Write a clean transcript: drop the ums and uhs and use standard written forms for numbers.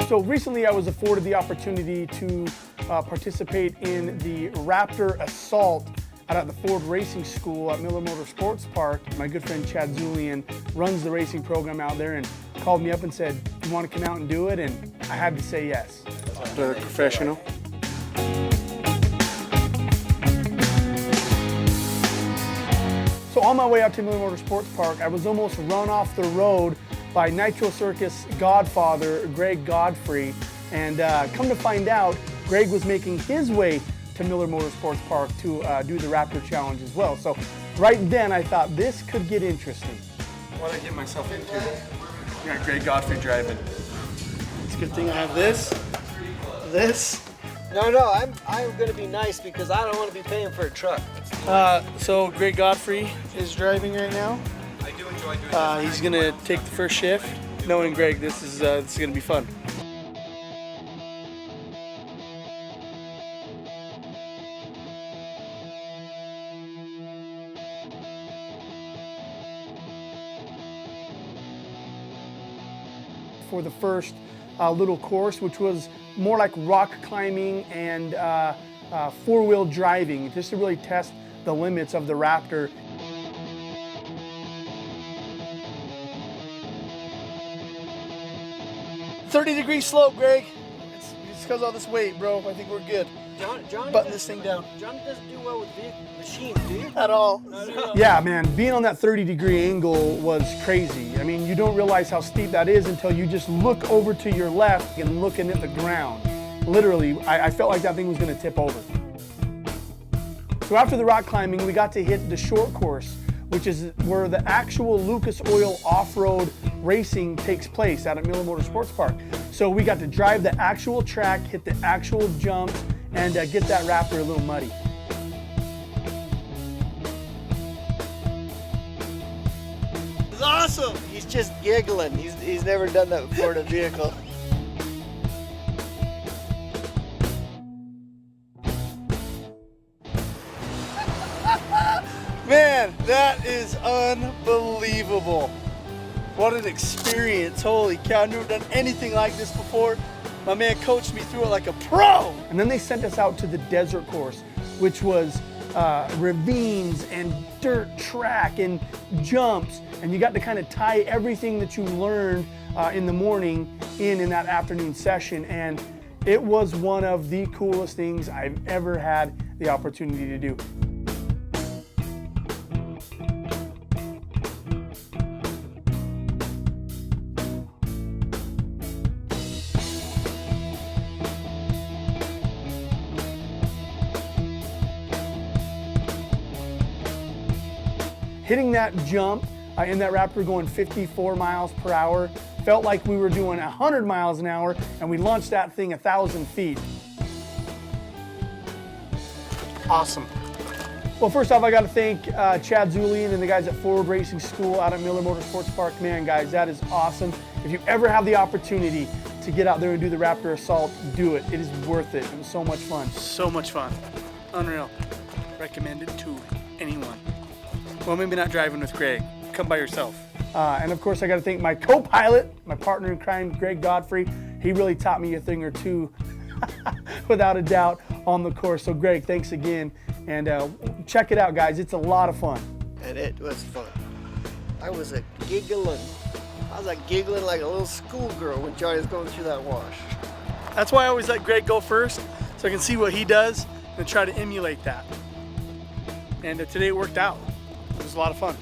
So recently I was afforded the opportunity to participate in the Raptor Assault out at the Ford Racing School at Miller Motorsports Park. My good friend Chad Zulian runs the racing program out there and called me up and said, "You want to come out and do it?" And I had to say yes. They're professional. So on my way out to Miller Motorsports Park, I was almost run off the road by Nitro Circus godfather Greg Godfrey. And come to find out, Greg was making his way to Miller Motorsports Park to do the Raptor Challenge as well. So right then I thought this could get interesting. What did I get myself into? You got Greg Godfrey driving. It's a good thing I have this. No, I'm going to be nice because I don't want to be paying for a truck. So Greg Godfrey is driving right now. I do enjoy doing He's gonna take the first shift. Knowing Greg, this is gonna be fun. For the first little course, which was more like rock climbing and four-wheel driving, just to really test the limits of the Raptor. "30-degree slope, Greg. It's because of all this weight, bro. I think we're good. John Button this thing down. John doesn't do well with machines, do you? At all. Yeah, man, being on that 30-degree angle was crazy. I mean, you don't realize how steep that is until you just look over to your left and looking at the ground. Literally, I felt like that thing was gonna tip over. So after the rock climbing, we got to hit the short course, which is where the actual Lucas Oil off-road racing takes place out at Miller Motorsports Park. So we got to drive the actual track, hit the actual jumps, and get that Raptor a little muddy. It's awesome. He's just giggling. He's never done that before in a vehicle. Man, that is unbelievable. What an experience. Holy cow, I've never done anything like this before. My man coached me through it like a pro. And then they sent us out to the desert course, which was ravines and dirt track and jumps. And you got to kind of tie everything that you learned in the morning in that afternoon session. And it was one of the coolest things I've ever had the opportunity to do. Hitting that jump in that Raptor going 54 miles per hour felt like we were doing 100 miles an hour, and we launched that thing 1,000 feet. Awesome. Well, first off, I got to thank Chad Zulian and the guys at Ford Racing School out at Miller Motorsports Park. Man, guys, that is awesome. If you ever have the opportunity to get out there and do the Raptor Assault, do it. It is worth it. It was so much fun. So much fun. Unreal. Recommend it to anyone. Well, maybe not driving with Greg. Come by yourself. And of course, I got to thank my co-pilot, my partner in crime, Greg Godfrey. He really taught me a thing or two, without a doubt, on the course. So, Greg, thanks again. And check it out, guys. It's a lot of fun. And it was fun. I was giggling like a little schoolgirl when Johnny was going through that wash. That's why I always let Greg go first, so I can see what he does and try to emulate that. And today it worked out. It was a lot of fun.